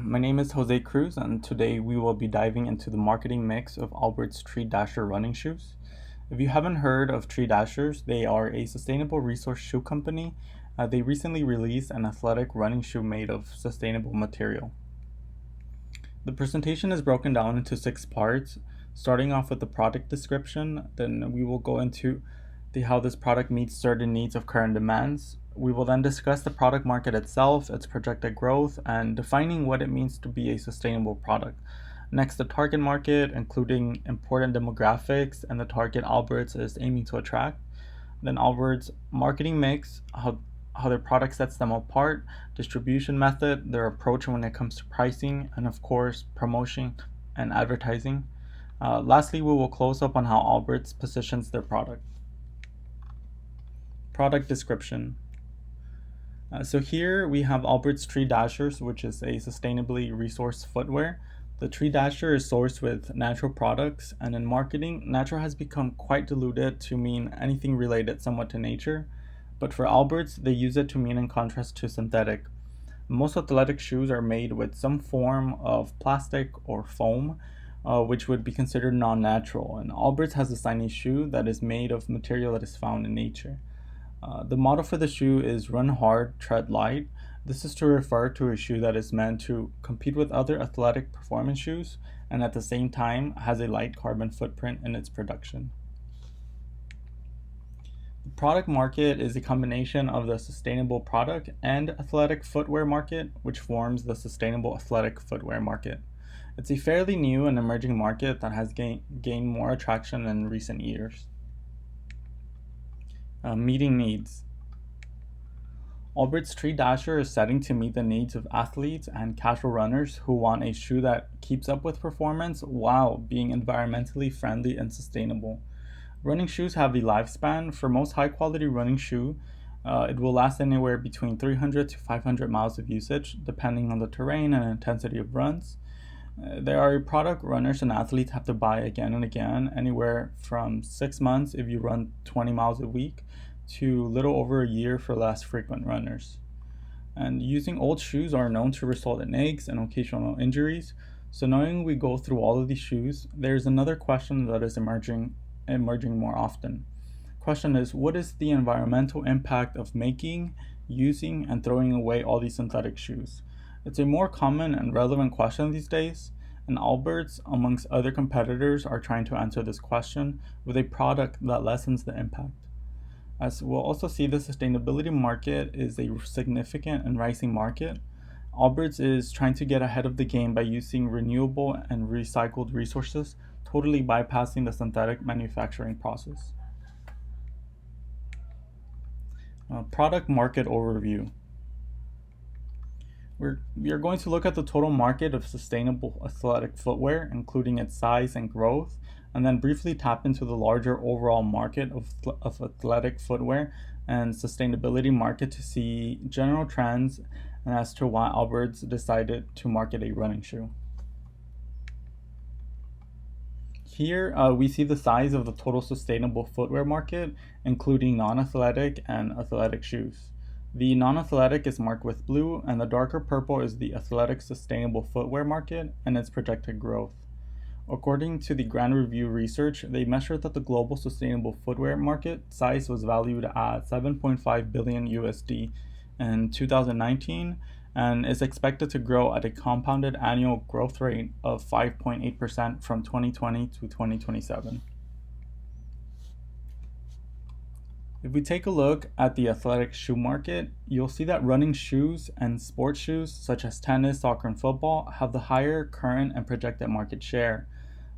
My name is Jose Cruz, and today we will be diving into the marketing mix of Allbirds Tree Dasher running shoes. If you haven't heard of Tree Dashers, they are a sustainable resource shoe company. They recently released an athletic running shoe made of sustainable material. The presentation is broken down into 6 parts, starting off with the product description. Then we will go into how this product meets certain needs of current demands. We will then discuss the product market itself, its projected growth, and defining what it means to be a sustainable product. Next, the target market, including important demographics and the target Allbirds is aiming to attract. Then Allbirds marketing mix, how their product sets them apart, distribution method, their approach when it comes to pricing, and of course, promotion and advertising. Lastly, we will close up on how Allbirds positions their product. Product description. So here we have Allbirds Tree Dashers, which is a sustainably resourced footwear. The Tree Dasher is sourced with natural products, and in marketing, natural has become quite diluted to mean anything related somewhat to nature. But for Allbirds, they use it to mean in contrast to synthetic. Most athletic shoes are made with some form of plastic or foam, which would be considered non-natural. And Allbirds has designed a shoe that is made of material that is found in nature. The motto for the shoe is "Run hard, tread light." This is to refer to a shoe that is meant to compete with other athletic performance shoes and at the same time has a light carbon footprint in its production. The product market is a combination of the sustainable product and athletic footwear market, which forms the sustainable athletic footwear market. It's a fairly new and emerging market that has gained more attraction in recent years. Meeting needs. Allbirds Tree Dasher is setting to meet the needs of athletes and casual runners who want a shoe that keeps up with performance while being environmentally friendly and sustainable. Running shoes have a lifespan. For most high quality running shoe, it will last anywhere between 300 to 500 miles of usage, depending on the terrain and intensity of runs. They are a product runners and athletes have to buy again and again, anywhere from 6 months if you run 20 miles a week to little over a year for less frequent runners. And using old shoes are known to result in aches and occasional injuries. So knowing we go through all of these shoes, there's another question that is emerging more often. Question is, what is the environmental impact of making, using, and throwing away all these synthetic shoes? It's a more common and relevant question these days, and Allbirds, amongst other competitors, are trying to answer this question with a product that lessens the impact. As we'll also see, the sustainability market is a significant and rising market. Allbirds is trying to get ahead of the game by using renewable and recycled resources, totally bypassing the synthetic manufacturing process. Product market overview. We are going to look at the total market of sustainable athletic footwear, including its size and growth, and then briefly tap into the larger overall market of athletic footwear and sustainability market to see general trends and as to why Allbirds decided to market a running shoe. Here we see the size of the total sustainable footwear market, including non-athletic and athletic shoes. The non-athletic is marked with blue, and the darker purple is the athletic sustainable footwear market and its projected growth. According to the Grand Review research, they measured that the global sustainable footwear market size was valued at 7.5 billion USD in 2019 and is expected to grow at a compounded annual growth rate of 5.8% from 2020 to 2027. If we take a look at the athletic shoe market, you'll see that running shoes and sports shoes such as tennis, soccer, and football have the higher current and projected market share.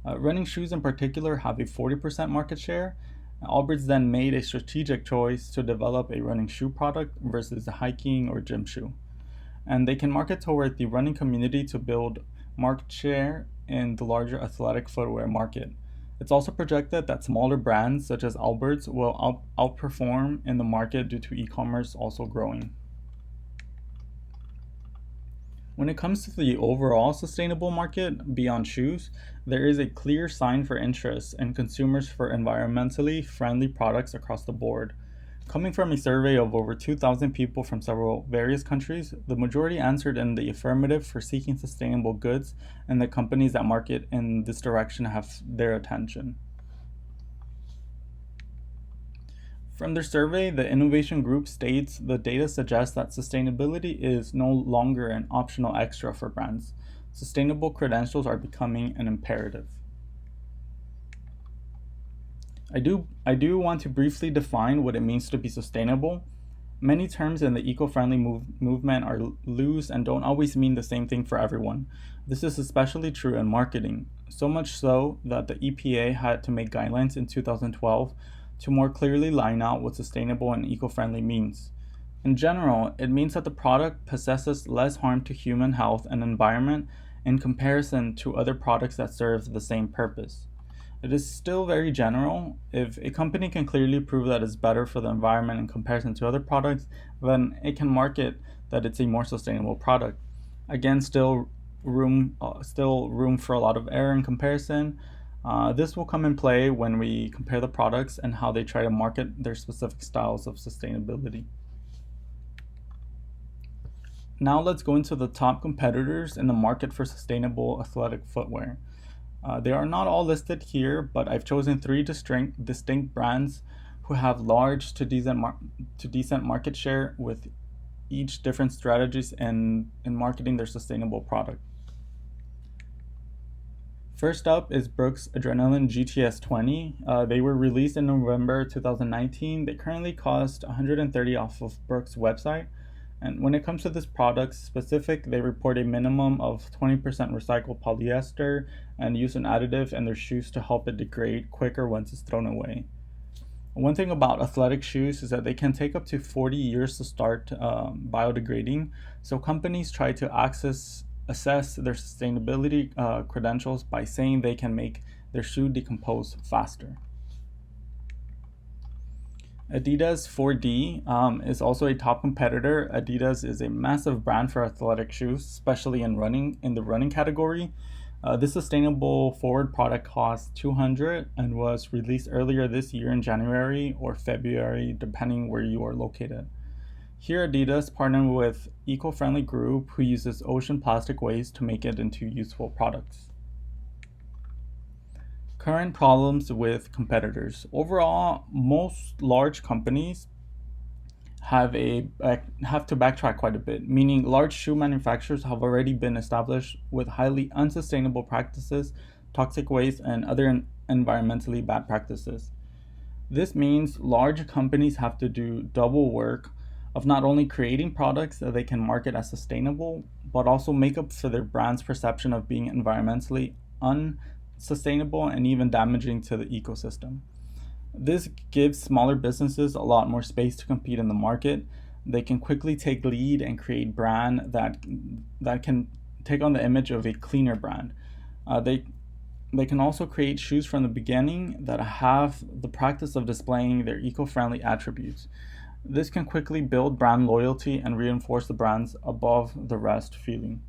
Running shoes in particular have a 40% market share. Allbirds then made a strategic choice to develop a running shoe product versus a hiking or gym shoe. And they can market toward the running community to build market share in the larger athletic footwear market. It's also projected that smaller brands such as Allbirds will outperform in the market due to e-commerce also growing. When it comes to the overall sustainable market beyond shoes, there is a clear sign for interest in consumers for environmentally friendly products across the board. Coming from a survey of over 2,000 people from several various countries, the majority answered in the affirmative for seeking sustainable goods, and the companies that market in this direction have their attention. From their survey, the innovation group states the data suggests that sustainability is no longer an optional extra for brands. Sustainable credentials are becoming an imperative. I do want to briefly define what it means to be sustainable. Many terms in the eco-friendly movement are loose and don't always mean the same thing for everyone. This is especially true in marketing, so much so that the EPA had to make guidelines in 2012 to more clearly line out what sustainable and eco-friendly means. In general, it means that the product possesses less harm to human health and environment in comparison to other products that serve the same purpose. It is still very general. If a company can clearly prove that it's better for the environment in comparison to other products, then it can market that it's a more sustainable product. Again, still room for a lot of error in comparison. This will come in play when we compare the products and how they try to market their specific styles of sustainability. Now let's go into the top competitors in the market for sustainable athletic footwear. They are not all listed here, but I've chosen three distinct brands who have large to decent market share with each different strategies in marketing their sustainable product. First up is Brooks Adrenaline GTS 20. They were released in November 2019. They currently cost 130 off of Brooks' website. And when it comes to this product specific, they report a minimum of 20% recycled polyester and use an additive in their shoes to help it degrade quicker once it's thrown away. One thing about athletic shoes is that they can take up to 40 years to start biodegrading, so companies try to assess their sustainability credentials by saying they can make their shoe decompose faster. Adidas 4D is also a top competitor. Adidas is a massive brand for athletic shoes, especially in the running category. This sustainable forward product costs 200 and was released earlier this year in January or February, depending where you are located. Here, Adidas partnered with eco-friendly group who uses ocean plastic waste to make it into useful products. Current problems with competitors. Overall, most large companies have to backtrack quite a bit, meaning large shoe manufacturers have already been established with highly unsustainable practices, toxic waste, and other environmentally bad practices. This means large companies have to do double work of not only creating products that they can market as sustainable, but also make up for their brand's perception of being environmentally unsustainable and even damaging to the ecosystem. This gives smaller businesses a lot more space to compete in the market. They can quickly take lead and create brand that can take on the image of a cleaner brand. They can also create shoes from the beginning that have the practice of displaying their eco-friendly attributes. This can quickly build brand loyalty and reinforce the brand's above the rest feeling.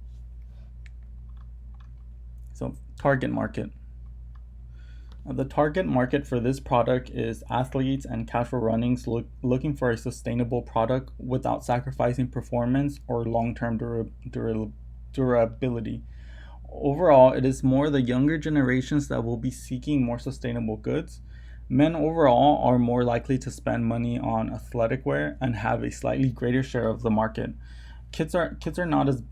So, target market. The target market for this product is athletes and casual runnings looking for a sustainable product without sacrificing performance or long-term durability. Overall, it is more the younger generations that will be seeking more sustainable goods. Men overall are more likely to spend money on athletic wear and have a slightly greater share of the market. Kids are not as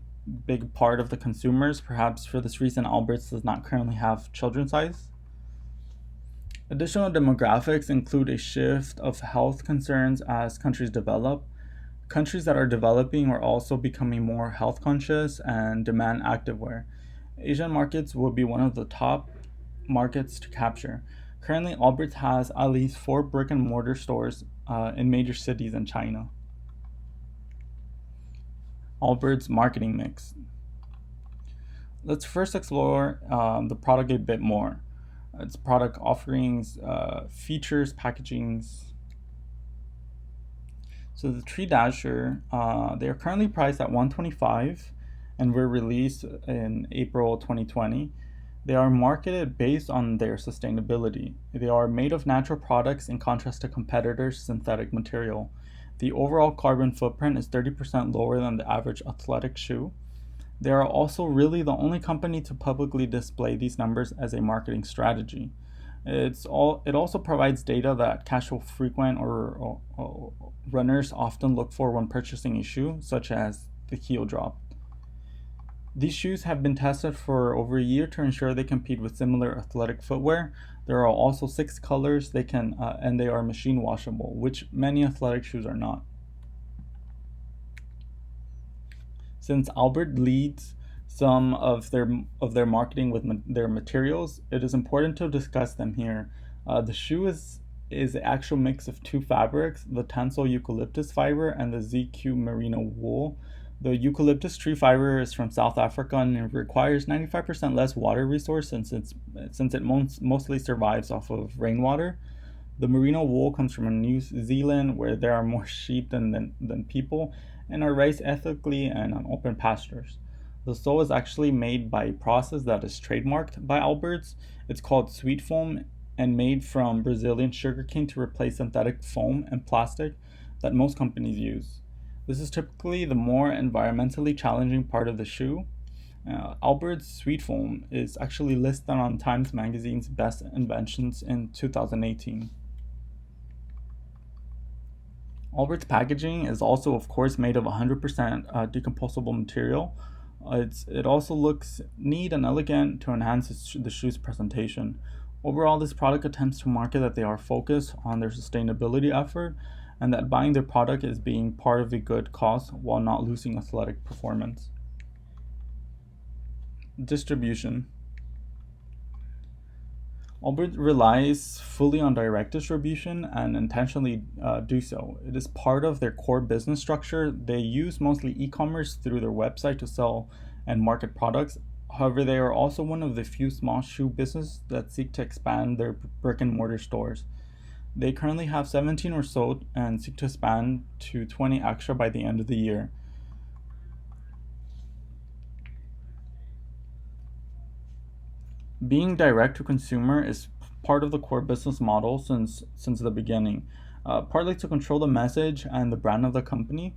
big part of the consumers. Perhaps for this reason, Allbirds does not currently have children's size. Additional demographics include a shift of health concerns as countries develop. Countries that are developing are also becoming more health conscious and demand activewear. Asian markets will be one of the top markets to capture. Currently, Allbirds has at least 4 brick and mortar stores in major cities in China. Allbirds marketing mix. Let's first explore the product a bit more. Its product offerings, features, packagings. So the Tree Dasher, they are currently priced at $125 and were released in April 2020. They are marketed based on their sustainability. They are made of natural products in contrast to competitors' synthetic material. The overall carbon footprint is 30% lower than the average athletic shoe. They are also really the only company to publicly display these numbers as a marketing strategy. It also provides data that casual frequent or runners often look for when purchasing a shoe, such as the heel drop. These shoes have been tested for over a year to ensure they compete with similar athletic footwear. There are also 6 colors and they are machine washable, which many athletic shoes are not. Since Albert leads some of their marketing with their materials, it is important to discuss them here. The shoe is the actual mix of 2 fabrics: the Tencel eucalyptus fiber and the ZQ merino wool. The eucalyptus tree fiber is from South Africa and it requires 95% less water resource since it mostly survives off of rainwater. The merino wool comes from New Zealand, where there are more sheep than people, and are raised ethically and on open pastures. The sole is actually made by a process that is trademarked by Allbirds. It's called sweet foam and made from Brazilian sugarcane to replace synthetic foam and plastic that most companies use. This is typically the more environmentally challenging part of the shoe. Allbirds sweet foam is actually listed on Times Magazine's Best Inventions in 2018. Allbirds packaging is also, of course, made of 100% decomposable material. It also looks neat and elegant to enhance the shoe's presentation. Overall, this product attempts to market that they are focused on their sustainability effort and that buying their product is being part of a good cause while not losing athletic performance. Distribution. Allbirds relies fully on direct distribution and intentionally do so. It is part of their core business structure. They use mostly e commerce through their website to sell and market products. However, they are also one of the few small shoe businesses that seek to expand their brick and mortar stores. They currently have 17 or so and seek to expand to 20 extra by the end of the year. Being direct to consumer is part of the core business model since the beginning, partly to control the message and the brand of the company.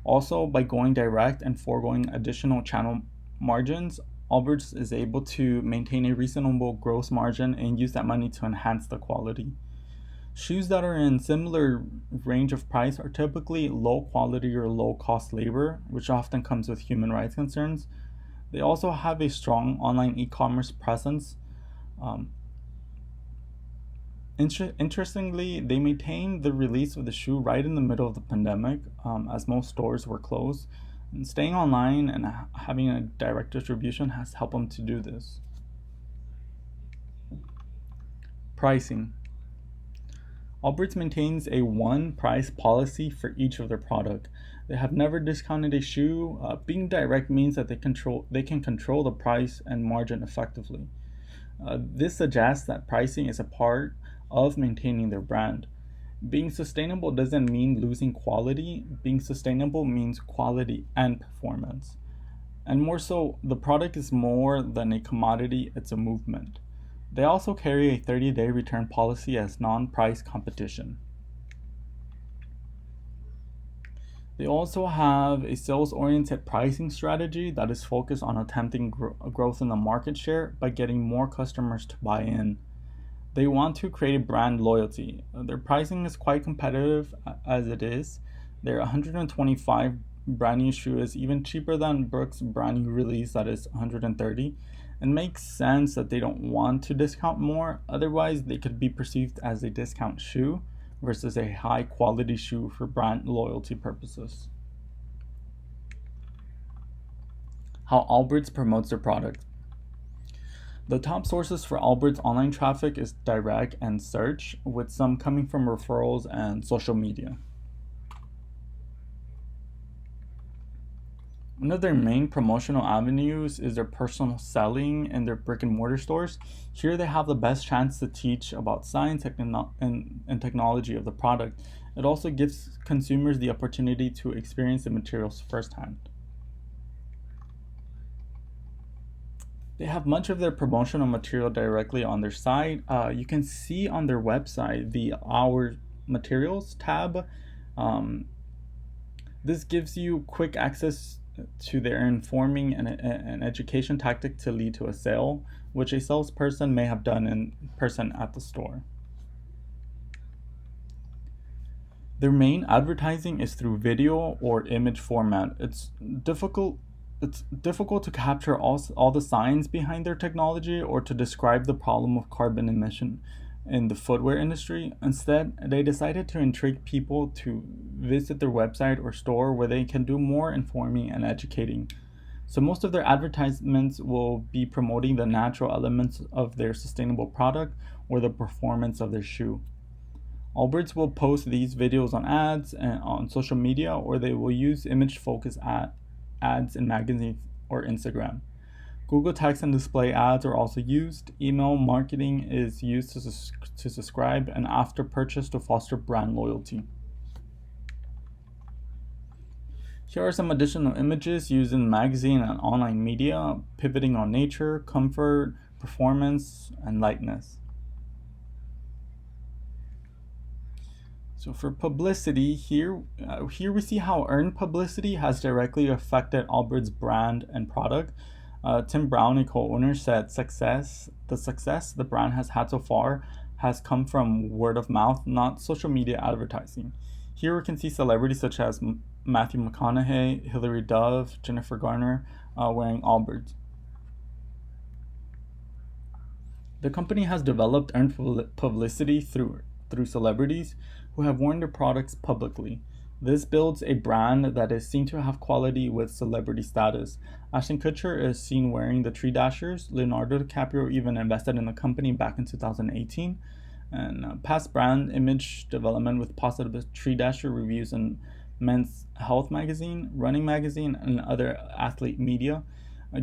Also, by going direct and foregoing additional channel margins, Allbirds is able to maintain a reasonable gross margin and use that money to enhance the quality. Shoes that are in similar range of price are typically low quality or low cost labor, which often comes with human rights concerns. They also have a strong online e-commerce presence. Um, Interestingly, they maintained the release of the shoe right in the middle of the pandemic, as most stores were closed. And staying online and having a direct distribution has helped them to do this. Pricing. Allbirds maintains a one price policy for each of their product. They have never discounted a shoe. Being direct means that they can control the price and margin effectively. This suggests that pricing is a part of maintaining their brand. Being sustainable doesn't mean losing quality. Being sustainable means quality and performance. And more so, the product is more than a commodity, it's a movement. They also carry a 30-day return policy as non-price competition. They also have a sales-oriented pricing strategy that is focused on attempting growth in the market share by getting more customers to buy in. They want to create brand loyalty. Their pricing is quite competitive as it is. Their 125 brand new shoe is even cheaper than Brooks' brand new release that is 130. It makes sense that they don't want to discount more, otherwise they could be perceived as a discount shoe versus a high quality shoe for brand loyalty purposes. How Allbirds promotes their product. The top sources for Allbirds online traffic is direct and search, with some coming from referrals and social media. One of their main promotional avenues is their personal selling in their brick and mortar stores. Here they have the best chance to teach about science and technology of the product. It also gives consumers the opportunity to experience the materials firsthand. They have much of their promotional material directly on their site. You can see on their website the Our Materials tab. Um, this gives you quick access to their informing and an education tactic to lead to a sale, which a salesperson may have done in person at the store. Their main advertising is through video or image format. It's difficult to capture all the science behind their technology or to describe the problem of carbon emission in the footwear industry. Instead, they decided to intrigue people to visit their website or store where they can do more informing and educating. So, most of their advertisements will be promoting the natural elements of their sustainable product or the performance of their shoe. Allbirds will post these videos on ads and on social media, or they will use image focus ads in magazines or Instagram. Google text and display ads are also used. Email marketing is used to subscribe and after purchase to foster brand loyalty. Here are some additional images used in magazine and online media, pivoting on nature, comfort, performance, and lightness. So for publicity, here we see how earned publicity has directly affected Allbirds' brand and product. Tim Brown, a co-owner, said the success the brand has had so far has come from word of mouth, not social media advertising. Here we can see celebrities such as Matthew McConaughey, Hilary Duff, Jennifer Garner wearing Allbirds. The company has developed earned publicity through celebrities who have worn their products publicly. This builds a brand that is seen to have quality with celebrity status. Ashton Kutcher is seen wearing the Tree Dashers. Leonardo DiCaprio even invested in the company back in 2018. And past brand image development with positive Tree Dasher reviews in Men's Health magazine, Running magazine, and other athlete media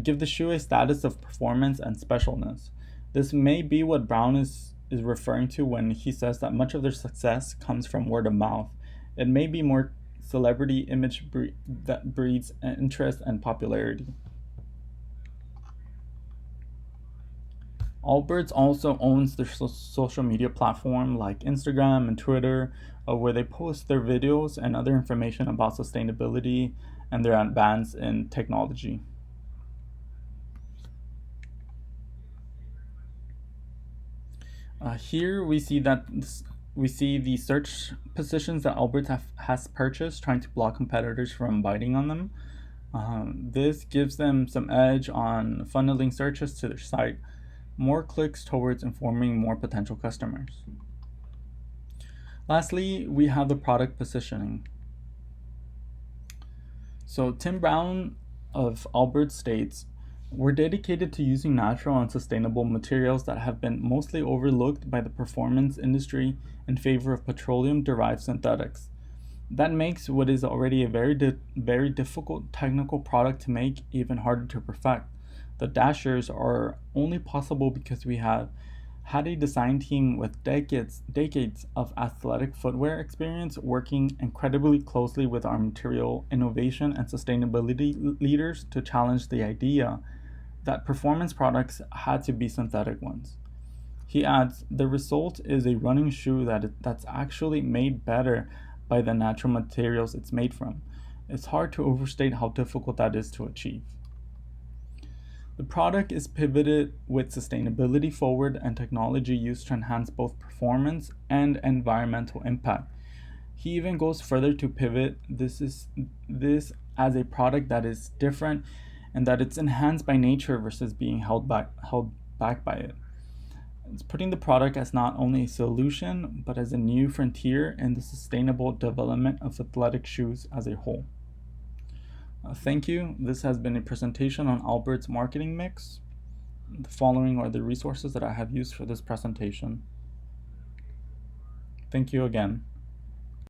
give the shoe a status of performance and specialness. This may be what Brown is referring to when he says that much of their success comes from word of mouth. It may be more celebrity image that breeds interest and popularity. Allbirds also owns their social media platform like Instagram and Twitter, where they post their videos and other information about sustainability and their advance in technology. Here we see the search positions that has purchased, trying to block competitors from biting on them. This gives them some edge on funneling searches to their site, more clicks towards informing more potential customers. Lastly, we have the product positioning. So Tim Brown of Allbirds states, "We're dedicated to using natural and sustainable materials that have been mostly overlooked by the performance industry in favor of petroleum-derived synthetics. That makes what is already a very difficult technical product to make even harder to perfect. The dashers are only possible because we have had a design team with decades of athletic footwear experience working incredibly closely with our material innovation and sustainability leaders to challenge the idea that performance products had to be synthetic ones." He adds, "The result is a running shoe that's actually made better by the natural materials it's made from. It's hard to overstate how difficult that is to achieve." The product is pivoted with sustainability forward and technology used to enhance both performance and environmental impact. He even goes further to pivot this as a product that is different and that it's enhanced by nature versus being held back by it. It's putting the product as not only a solution, but as a new frontier in the sustainable development of athletic shoes as a whole. Thank you. This has been a presentation on Allbirds' marketing mix. The following are the resources that I have used for this presentation. Thank you again.